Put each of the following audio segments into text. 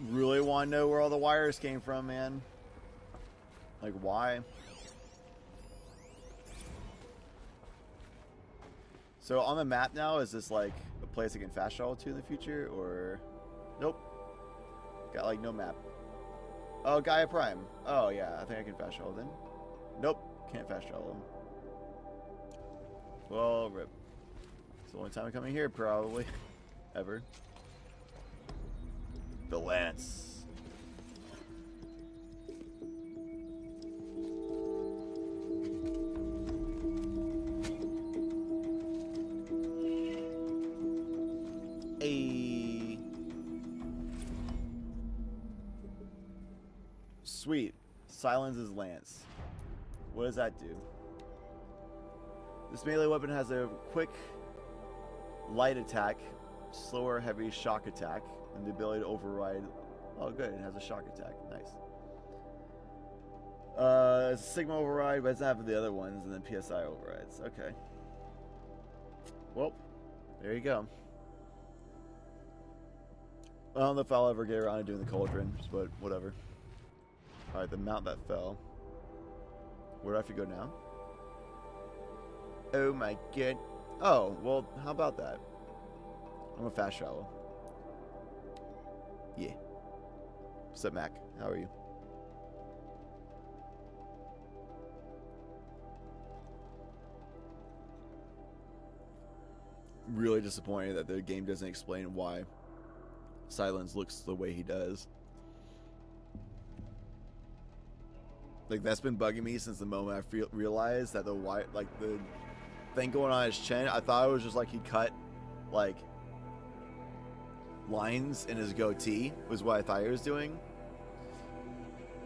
Really want to know where all the wires came from, man. Like, why? So on the map now, is this like a place I can fast travel to in the future, or nope? Got like no map. Oh, Gaia Prime. Oh yeah, I think I can fast travel then. Nope, can't fast travel them. Well, rip. It's the only time I'm coming here, probably, ever. The Lance. Sweet. Silences Lance. What does that do? This melee weapon has a quick, light attack, slower, heavy shock attack, and the ability to override. Oh, good. It has a shock attack. Nice. It's a Sigma override, but it doesn't have the other ones, and then PSI overrides. Okay. Well, there you go. I don't know if I'll ever get around to doing the cauldron, but whatever. Alright, the mount that fell. Where do I have to go now? Oh my god. Oh, well, how about that? I'm a fast travel. Yeah. What's up, Mac? How are you? Really disappointed that the game doesn't explain why Silence looks the way he does. Like, that's been bugging me since the moment I realized that the white, like, the thing going on his chin, I thought it was just like he cut, like, lines in his goatee, was what I thought he was doing.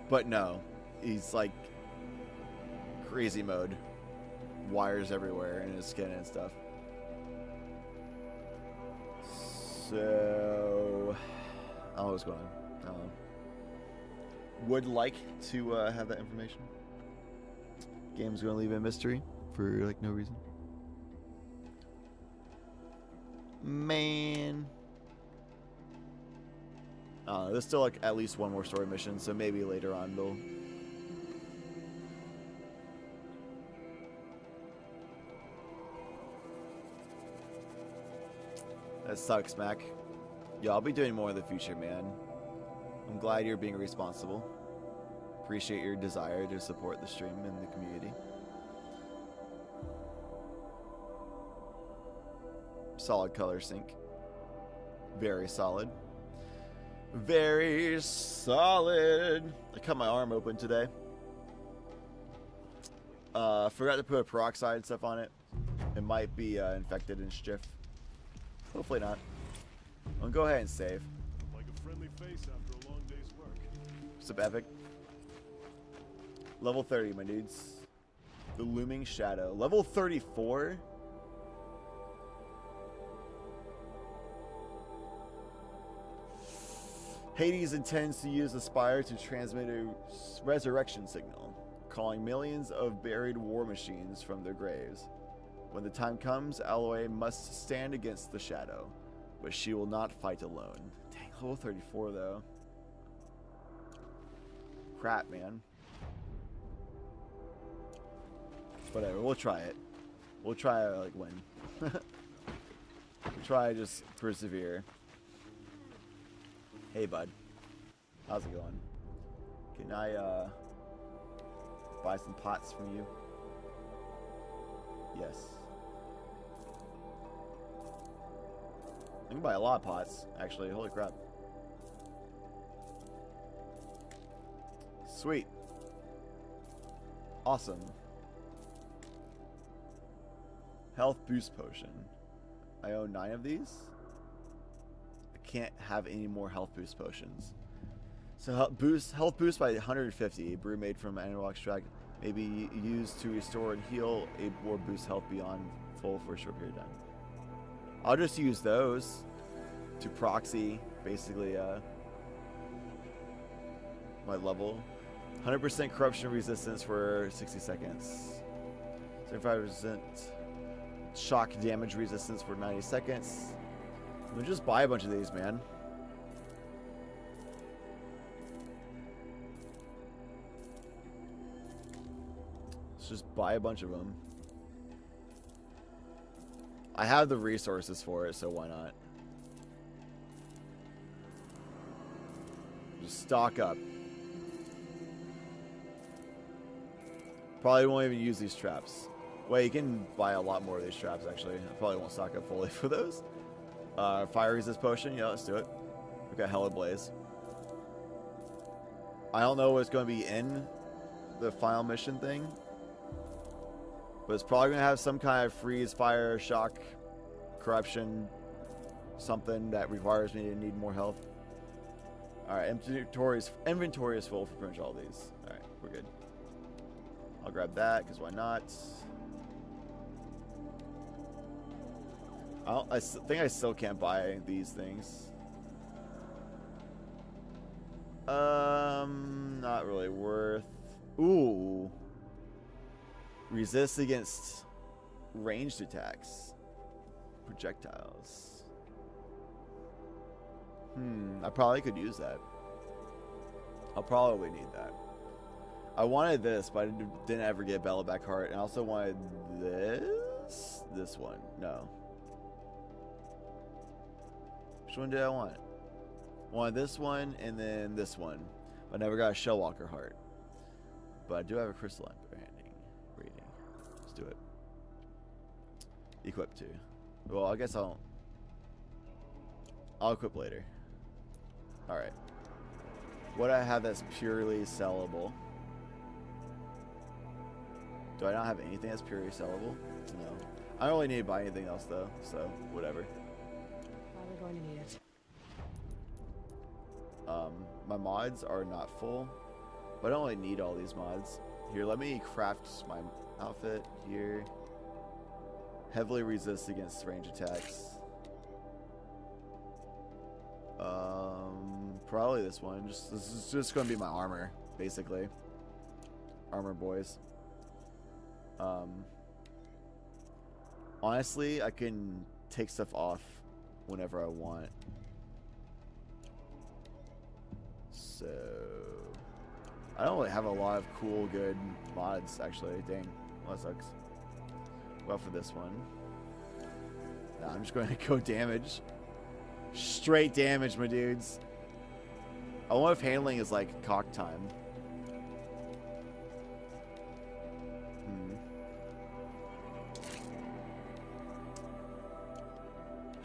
But no, he's like crazy mode. Wires everywhere in his skin and stuff. So, I don't know what's going on. I don't know. Would like to have that information. Game's gonna leave a mystery for like no reason. Man, there's still like at least one more story mission, so maybe later on they'll. That sucks, Mac. Yeah, I'll be doing more in the future, man. I'm glad you're being responsible. Appreciate your desire to support the stream and the community. Solid color sync. Very solid. Very solid. I cut my arm open today. Forgot to put peroxide stuff on it. It might be infected and stiff. Hopefully not. I'll go ahead and save. Like a friendly face after a long day's work. What's up, Epic? Level 30, my dudes. The Looming Shadow. Level 34? Hades intends to use the Spire to transmit a resurrection signal, calling millions of buried war machines from their graves. When the time comes, Aloy must stand against the Shadow, but she will not fight alone. Dang, level 34 though. Crap, man. Whatever, we'll try it. We'll try like win. We'll try just persevere. Hey bud. How's it going? Can I buy some pots from you? Yes. I can buy a lot of pots, actually. Holy crap. Sweet. Awesome. Health boost potion. I own 9 of these. I can't have any more health boost potions. So health boost by 150. Brew made from animal extract may be used to restore and heal a or boost health beyond full for a short period of time. I'll just use those to proxy basically my level. 100% corruption resistance for 60 seconds. 75% shock damage resistance for 90 seconds. We'll just buy a bunch of these, man. Let's just buy a bunch of them. I have the resources for it, so why not? Just stock up. Probably won't even use these traps. Wait, you can buy a lot more of these traps, actually. I probably won't stock up fully for those. Fire resist potion. Yeah, let's do it. We got Hella Blaze. I don't know what's going to be in the final mission thing. But it's probably going to have some kind of freeze, fire, shock, corruption, something that requires me to need more health. Alright, inventory is full for pretty much all these. Alright, we're good. I'll grab that, because why not? I think I still can't buy these things. Not really worth. Ooh. Resist against ranged attacks. Projectiles. I probably could use that. I'll probably need that. I wanted this, but I didn't ever get Back Heart. And I also wanted this. This one. No. Which one did I want? I wanted this one and then this one. But I never got a Shellwalker Heart. But I do have a Crystalline rating. Let's do it. Equip too. Well, I guess I'll equip later. Alright. What do I have that's purely sellable? Do I not have anything that's purely sellable? No. I don't really need to buy anything else though, so whatever. Probably going to need it. My mods are not full, but I don't really need all these mods. Here, let me craft my outfit here. Heavily resist against range attacks. Probably this one. This is just gonna be my armor, basically. Armor boys. Honestly, I can take stuff off whenever I want. So I don't really have a lot of cool, good mods, actually. Dang, well, that sucks. Well, for this one, nah, I'm just going to go damage. Straight damage, my dudes. I wonder if handling is like cock time.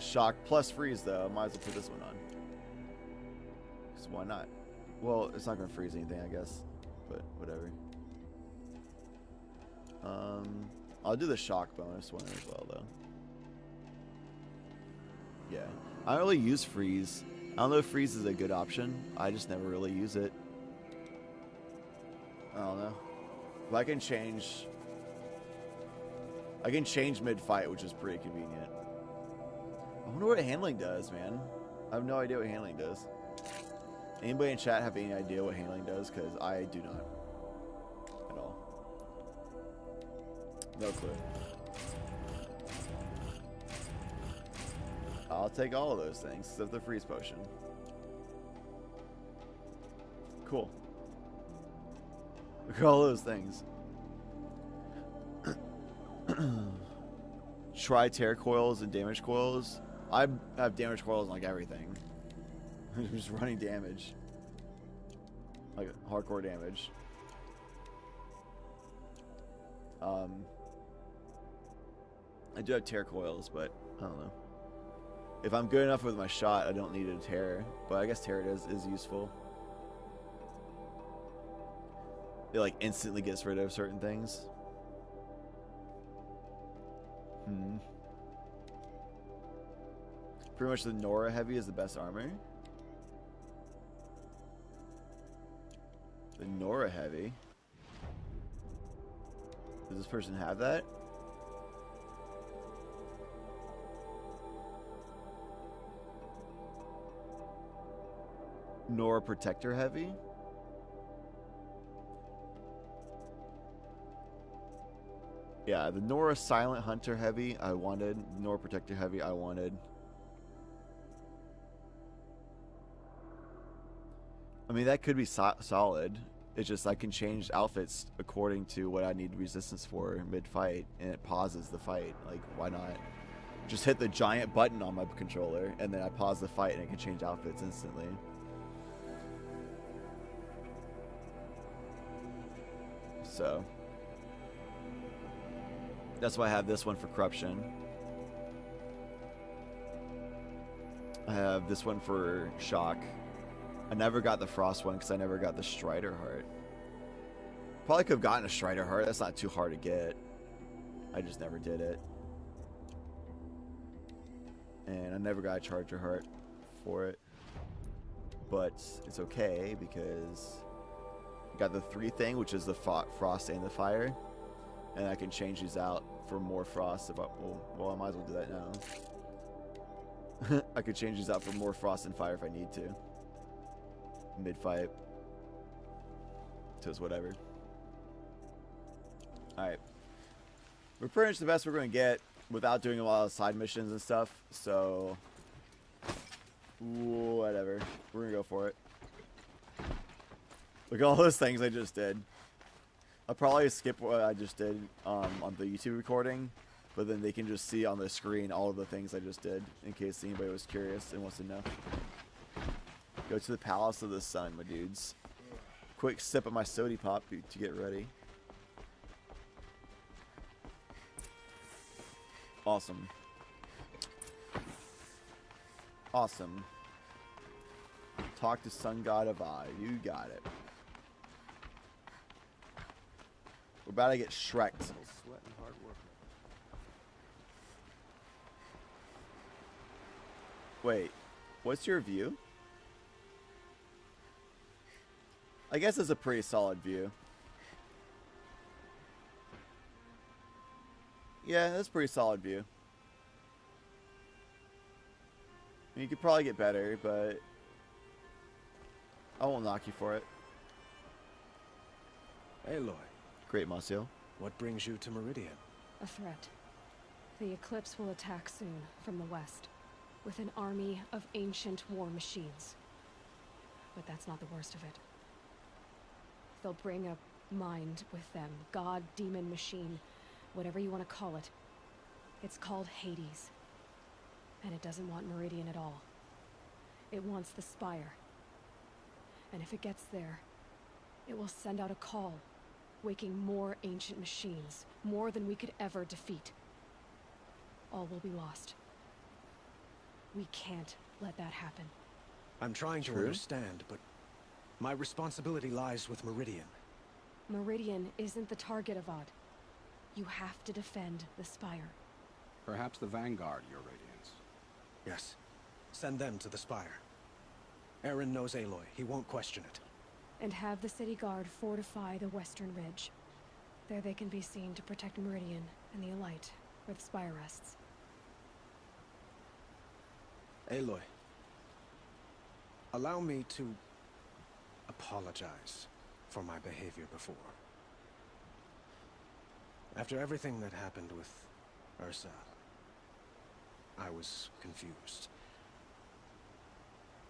Shock plus freeze, though. Might as well put this one on. Because why not? Well, it's not going to freeze anything, I guess. But whatever. I'll do the shock bonus one as well, though. Yeah. I don't really use freeze. I don't know if freeze is a good option. I just never really use it. I don't know. But I can change mid-fight, which is pretty convenient. I wonder what handling does, man. I have no idea what handling does. Anybody in chat have any idea what handling does? Because I do not. At all. No clue. I'll take all of those things, except the freeze potion. Cool. Look at all those things. Try tear coils and damage coils. I have damage coils on like everything. I'm just running damage. Like hardcore damage. I do have tear coils, but I don't know. If I'm good enough with my shot, I don't need a tear. But I guess tear is useful. It like instantly gets rid of certain things. Pretty much the Nora Heavy is the best armor. The Nora Heavy. Does this person have that? Nora Protector Heavy? Yeah, the Nora Silent Hunter Heavy I wanted. Nora Protector Heavy I wanted. I mean, that could be solid It's just I can change outfits according to what I need resistance for mid-fight, and it pauses the fight. Like, why not? Just hit the giant button on my controller, and then I pause the fight, and I can change outfits instantly. So that's why I have this one for corruption. I have this one for shock. I never got the frost one because I never got the Strider heart. Probably could have gotten a Strider heart. That's not too hard to get. I just never did it. And I never got a Charger heart for it. But it's okay because I got the 3 thing, which is the frost and the fire. And I can change these out for more frost if I... Well, I might as well do that now. I could change these out for more frost and fire if I need to. Mid-fight. So it's whatever. Alright. We're pretty much the best we're going to get without doing a lot of side missions and stuff. So... whatever. We're going to go for it. Look at all those things I just did. I'll probably skip what I just did on the YouTube recording. But then they can just see on the screen all of the things I just did. In case anybody was curious and wants to know. Go to the Palace of the Sun, my dudes. Quick sip of my sody pop to get ready. Awesome. Awesome. Talk to Sun God of I. You got it. We're about to get Shrek'd. Sweat and hard work. Wait, what's your view? I guess it's a pretty solid view. Yeah, that's a pretty solid view. You could probably get better, but I won't knock you for it. Aloy, Great, Marcio. what brings you to Meridian? A threat. The Eclipse will attack soon, from the west, with an army of ancient war machines. But that's not the worst of it. They'll bring a mind with them. God, demon, machine, whatever you want to call it. It's called Hades. And it doesn't want Meridian at all. It wants the Spire. And if it gets there, it will send out a call, waking more ancient machines, more than we could ever defeat. All will be lost. We can't let that happen. I'm trying to True. understand, but my responsibility lies with Meridian. Meridian isn't the target, Avad. You have to defend the Spire. Perhaps the Vanguard, Your Radiance. Yes. Send them to the Spire. Aaron knows Aloy. He won't question it. And have the city guard fortify the western ridge. There they can be seen to protect Meridian and the Elite, where the Spire rests. Aloy, allow me to apologize for my behavior before. After everything that happened with Ursa, I was confused.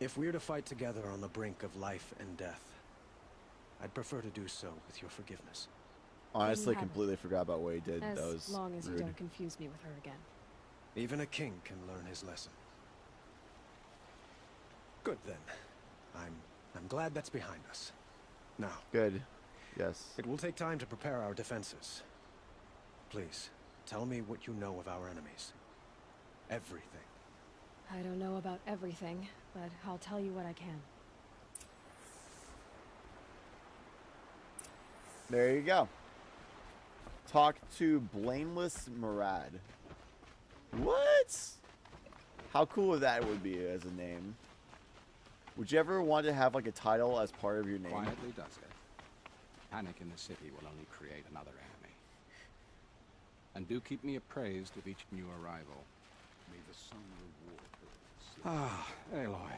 If we're to fight together on the brink of life and death, I'd prefer to do so with your forgiveness. Honestly, have it. completely forgot about what he did. That was As long as rude. you don't confuse me with her again. Even a king can learn his lesson. Good then. I'm glad that's behind us. Now, Good. Yes. it will take time to prepare our defenses. Please, tell me what you know of our enemies. Everything. I don't know about everything, but I'll tell you what I can. There you go. Talk to Blameless Murad. What? How cool would that would be as a name? Would you ever want to have like a title as part of your name? Quietly does it. Panic in the city will only create another enemy. And do keep me appraised of each new arrival. May the sun reward her. Ah, Aloy.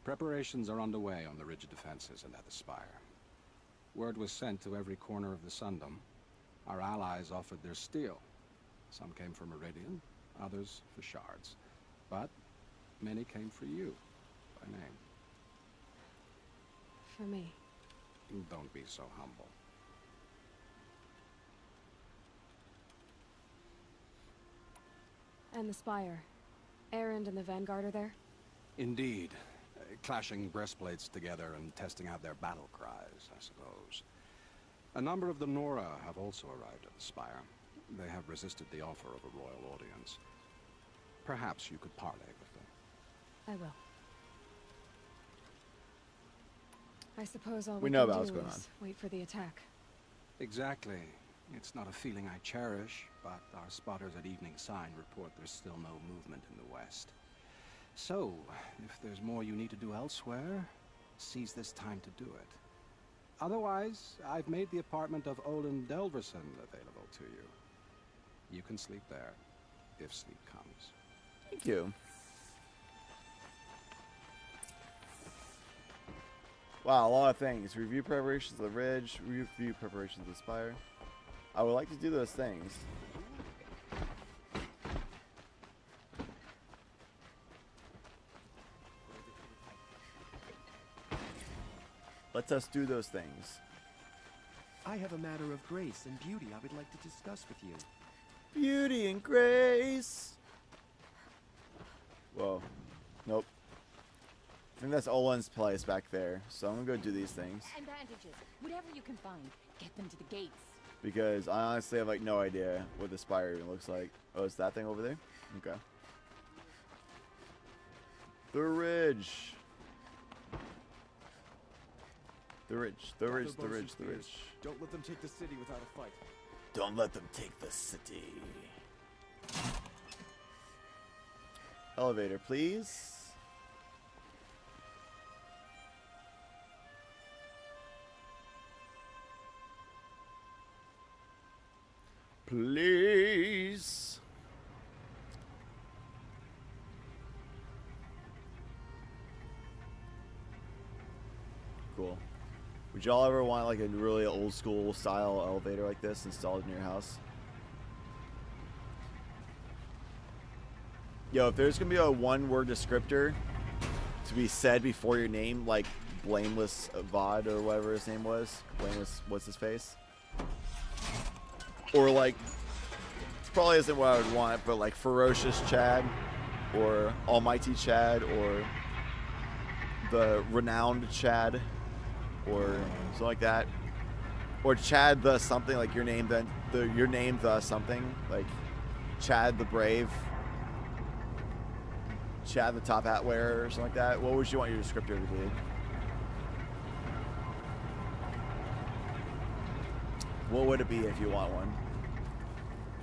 Preparations are underway on the rigid defenses and at the Spire. Word was sent to every corner of the Sundom. Our allies offered their steel. Some came for Meridian, others for shards. But many came for you, by name. For me. Don't be so humble. And the Spire. Erend and the Vanguard are there? Indeed. Clashing breastplates together and testing out their battle cries, I suppose. A number of the Nora have also arrived at the Spire. They have resisted the offer of a royal audience. Perhaps you could parley with them. I will. I suppose all We we know can about what's do going is wait for the attack. Exactly. It's not a feeling I cherish, but our spotters at Evening Sign report there's still no movement in the west. So, if there's more you need to do elsewhere, seize this time to do it. Otherwise, I've made the apartment of Olin Delverson available to you. You can sleep there, if sleep comes. Thank you. Wow, a lot of things. Review preparations of the Ridge, review preparations of the Spire. I would like to do those things. Let us do those things. I have a matter of grace and beauty I would like to discuss with you. Beauty and grace. Whoa. Nope. I think that's Olin's place back there. So I'm gonna go do these things. And bandages. Whatever you can find. Get them to the gates. Because I honestly have like no idea what the spire even looks like. Oh, it's that thing over there? Okay. The Ridge. The Ridge, the Ridge, the Ridge, the Ridge. Don't let them take the city without a fight. Don't let them take the city. Elevator, please. Please. Cool. Would y'all ever want like a really old school style elevator like this installed in your house? Yo, if there's gonna be a one-word descriptor to be said before your name, like Blameless Vod or whatever his name was, Blameless, what's his face? Or like, this probably isn't what I would want, but like Ferocious Chad, or Almighty Chad, or the Renowned Chad, or something like that, or Chad the something, like your name the something, like Chad the Brave, Chad the Top Hat Wearer, or something like that. What would you want your descriptor to be? What would it be if you want one?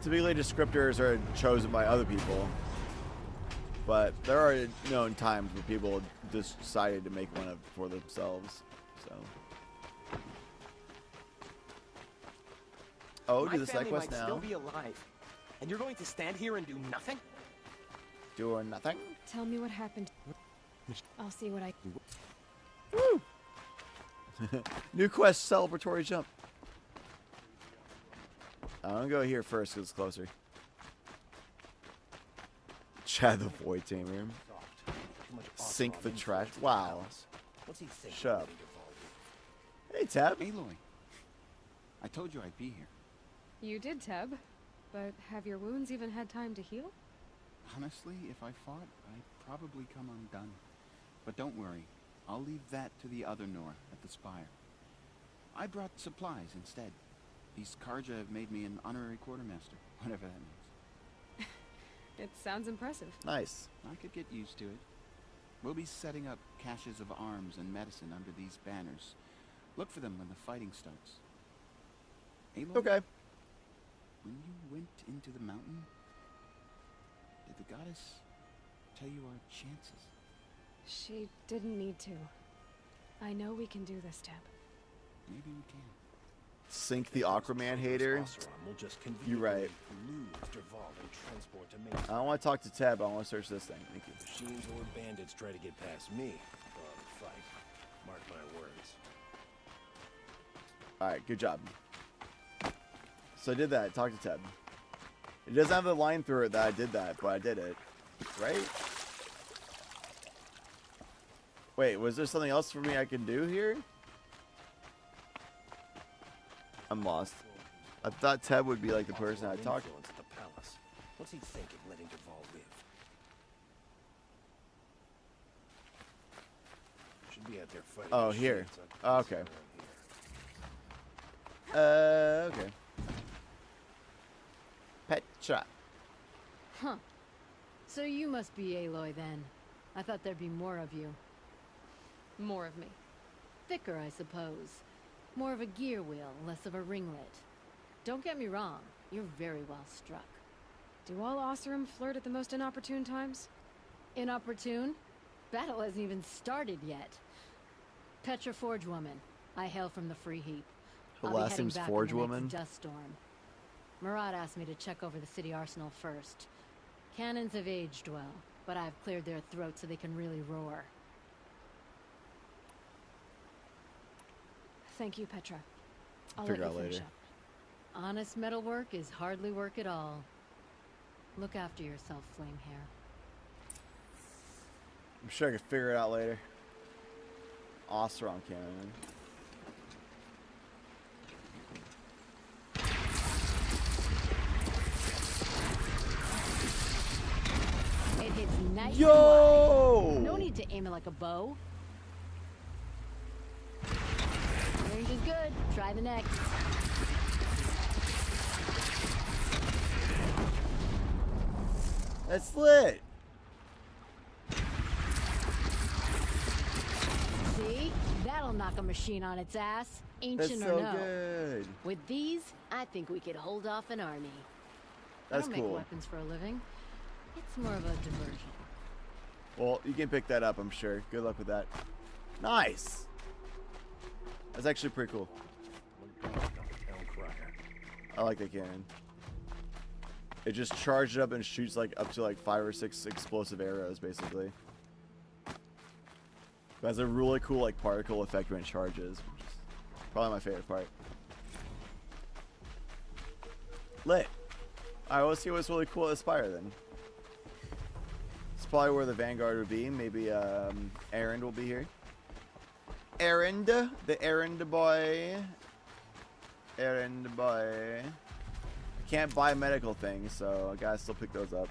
Typically, descriptors are chosen by other people, but there are known times where people decided to make one up for themselves. So. Oh, do the side quest now. My family might still be alive, and you're going to stand here and do nothing? Doing nothing. Tell me what happened. I'll see what I... Woo! New quest, celebratory jump. I'm gonna go here first because it's closer. Chad the Void Tamer. Sink the trash. Wow. Shut up. Hey, Tab. Aloy, I told you I'd be here. You did, Teb. But have your wounds even had time to heal? Honestly, if I fought, I'd probably come undone. But don't worry, I'll leave that to the other Nor at the Spire. I brought supplies instead. These Karja have made me an honorary quartermaster, whatever that means. It sounds impressive. Nice. I could get used to it. We'll be setting up caches of arms and medicine under these banners. Look for them when the fighting starts. Aloy, Okay. when you went into the mountain, did the goddess tell you our chances? She didn't need to. I know we can do this, Teb. Maybe we can. Sink the Aquaman hater. You're right. I don't want to talk to Tab. I want to search this thing. Thank you. Machines or bandits try to get past me. Fight. Mark my words. Alright, good job. So I did that. Talk to Tab. It doesn't have the line through it that I did that, but I did it. Right? Wait, was there something else for me I can do here? I'm lost. I thought Ted would be like the person I talked to. Influence at the palace. What's he thinking, letting Duval live? Should be out there fighting. Oh, the here. shades on Oh, peace okay. around here. Okay. Petra. Huh. So you must be Aloy then. I thought there'd be more of you. More of me. Thicker, I suppose. More of a gear wheel, less of a ringlet. Don't get me wrong, you're very well struck. Do all Oseram flirt at the most inopportune times? Inopportune? Battle hasn't even started yet. Petra Forge Woman. I hail from the Free Heap. Her I'll be last heading name's back Forge in the next Woman? dust storm. Murat asked me to check over the city arsenal first. Cannons have aged well, but I've cleared their throats so they can really roar. Thank you, Petra. I'll Figure let you out finish later. up. Honest metalwork is hardly work at all. Look after yourself, Flamehair. I'm sure I could figure it out later. Oseram cannon. It hits nice Yo! and wide. No need to aim it like a bow. Range is good. Try the next. That's lit. See? That'll knock a machine on its ass. That's Ancient so or no. good. With these, I think we could hold off an army. That's I don't cool. make weapons for a living. It's more of a diversion. Well, you can pick that up, I'm sure. Good luck with that. Nice. That's actually pretty cool. I like that cannon. It just charges up and shoots like up to like 5 or 6 explosive arrows, basically. It has a really cool like particle effect when it charges, which is probably my favorite part. Lit. Alright, let's see what's really cool at Spire then. It's probably where the Vanguard would be. Maybe Erend will be here. Erend, the Erend boy. Erend boy. I can't buy medical things, so I gotta still pick those up.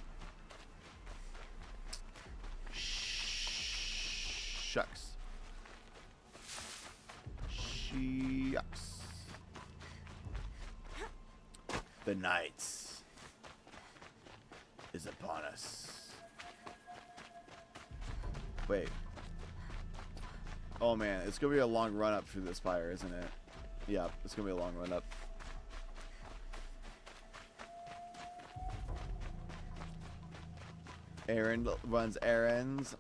Shucks. Shucks. The night is upon us. Wait. Oh man, it's gonna be a long run up through this fire, isn't it? Yeah, it's gonna be a long run up. Aaron runs errands.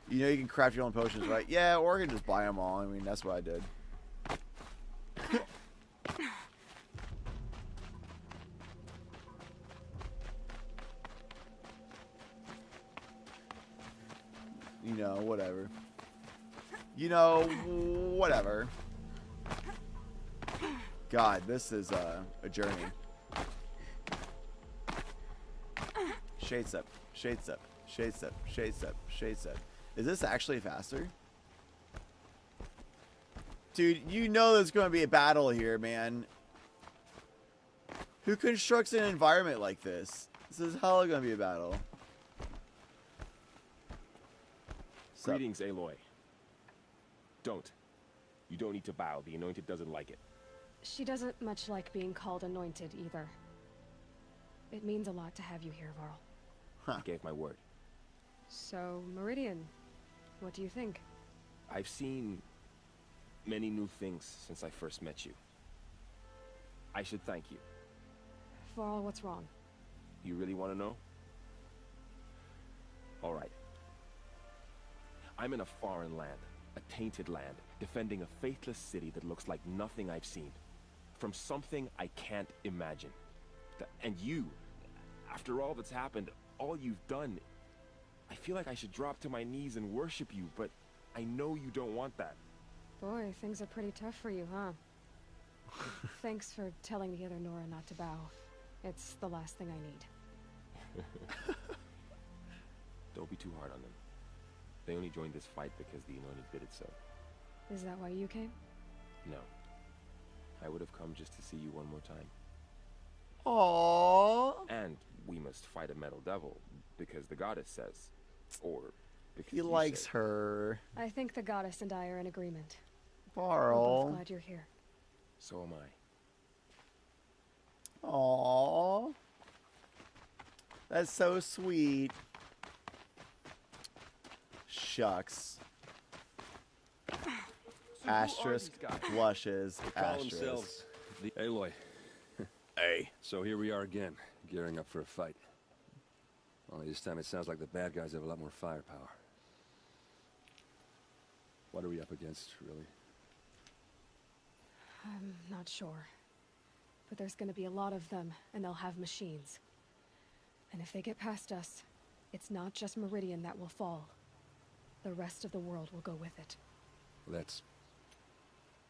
You know you can craft your own potions, right? Yeah, or you can just buy them all. I mean, that's what I did. You know, whatever. You know, whatever. God, this is a journey. Shade step, shade step, shade step, shade step, shade step. Is this actually faster? Dude, you know there's going to be a battle here, man. Who constructs an environment like this? This is hella going to be a battle. Sup? Greetings, Aloy. Don't. You don't need to bow. The Anointed doesn't like it. She doesn't much like being called anointed either. It means a lot to have you here, Varl. Huh. I gave my word. So, Meridian, what do you think? I've seen many new things since I first met you. I should thank you. Varl, what's wrong? You really want to know? All right. I'm in a foreign land, a tainted land, defending a faithless city that looks like nothing I've seen. From something I can't imagine. And you, after all that's happened, all you've done, I feel like I should drop to my knees and worship you, but I know you don't want that. Boy, things are pretty tough for you, huh? Thanks for telling the other Nora not to bow. It's the last thing I need. Don't be too hard on them. They only joined this fight because the Anointed did it so. Is that why you came? No. I would have come just to see you one more time. Aww. And we must fight a metal devil, because the goddess says. Or because He you likes say. her. I think the goddess and I are in agreement. We're Varl. both glad you're here. So am I. Aww. That's so sweet. Shucks. Asterisk, blushes, asterisk. Aloy. Hey. So here we are again, gearing up for a fight. Only this time it sounds like the bad guys have a lot more firepower. What are we up against, really? I'm not sure. But there's gonna be a lot of them, and they'll have machines. And if they get past us, it's not just Meridian that will fall. The rest of the world will go with it. Well, that's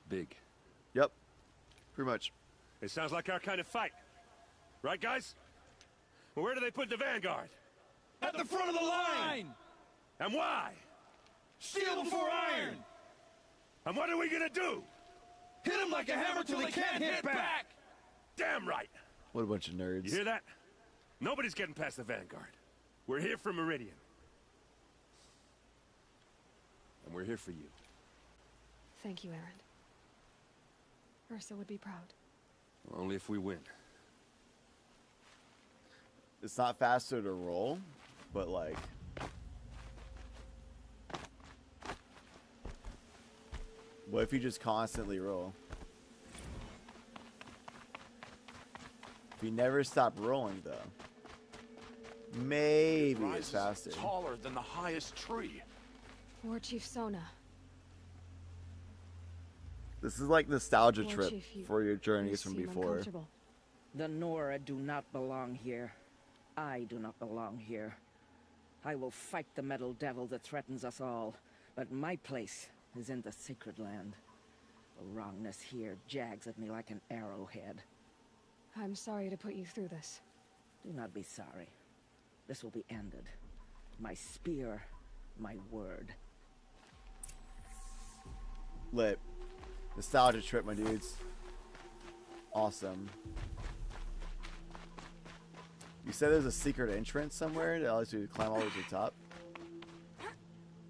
big. Yep. Pretty much. It sounds like our kind of fight. Right, guys? Well, where do they put the vanguard? At the front of the line! And why? Steel before iron! And what are we gonna do? Hit them like a hammer till they can't hit back! Damn right! What a bunch of nerds. You hear that? Nobody's getting past the vanguard. We're here for Meridian. And we're here for you. Thank you, Aaron. Ursa would be proud. Only if we win. It's not faster to roll, but like... What if you just constantly roll? If you never stop rolling, though, maybe it's faster. Taller than the highest tree. War Chief Sona. This is like nostalgia War trip Chief, for your you journeys from seem before. uncomfortable. The Nora do not belong here. I do not belong here. I will fight the metal devil that threatens us all, but my place is in the sacred land. The wrongness here jags at me like an arrowhead. I'm sorry to put you through this. Do not be sorry. This will be ended. My spear, my word. Lit. Nostalgia trip, my dudes. Awesome. You said there's a secret entrance somewhere that allows you to climb all the way to the top?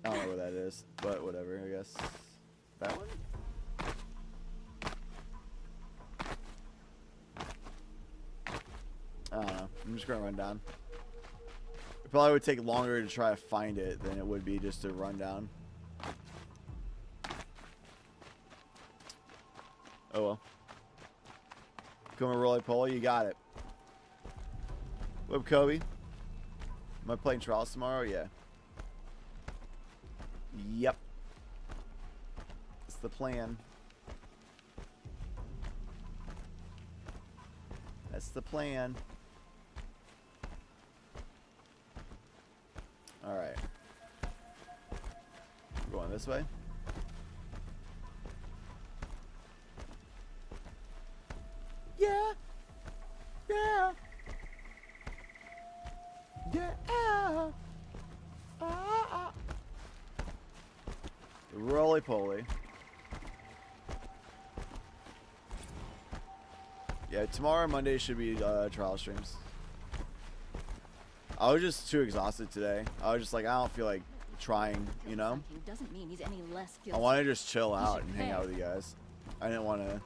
I don't know where that is, but whatever, I guess. That one? I don't know. I'm just gonna run down. It probably would take longer to try to find it than it would be just to run down. Oh well. Come on, roly poly, you got it. What up, Kobe? Am I playing Trials tomorrow? Yeah. Yep. That's the plan. That's the plan. Alright. Going this way? Yeah. Yeah. Yeah. Roly poly. Yeah, tomorrow Monday should be trial streams. I was just too exhausted today. I was just like, I don't feel like trying, you know? Doesn't mean he's any less I guilty. want to just chill out and hang out with you guys. I didn't want to.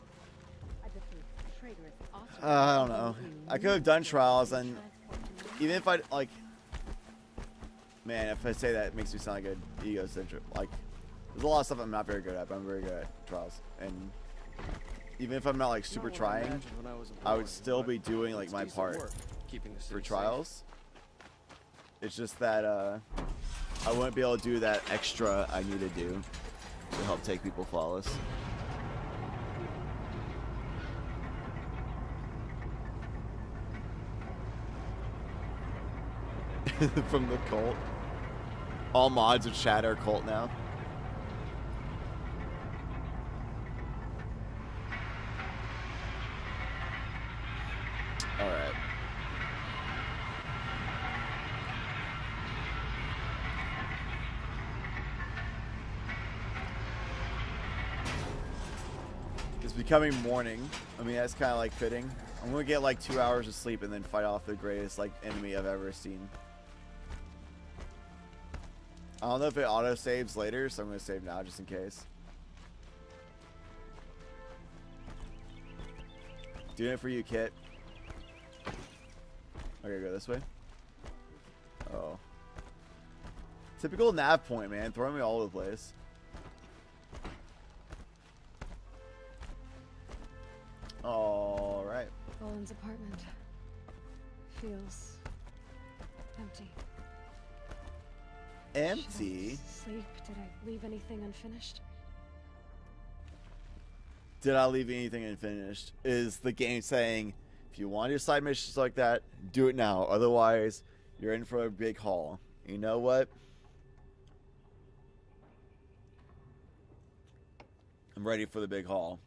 I don't know. I could have done trials, and even if I like, man, if I say that, it makes me sound like an egocentric. Like, there's a lot of stuff I'm not very good at, but I'm very good at trials. And even if I'm not like super trying, I would still be doing like my part for trials. It's just that I wouldn't be able to do that extra I need to do to help take people flawless. From the cult. All mods of chat are cult now. Alright. becoming morning. I mean, that's kind of like fitting. I'm gonna get like 2 hours of sleep and then fight off the greatest like enemy I've ever seen. I don't know if it auto saves later, so I'm gonna save now just in case. Doing it for you, Kit. Okay, go this way. Oh. Typical nav point, man. Throwing me all over the place. Alright. Roland's apartment feels empty. Empty? Sleep? Did I leave anything unfinished? Did I leave anything unfinished? Is the game saying, if you want to do side missions like that, do it now. Otherwise, you're in for a big haul. You know what? I'm ready for the big haul.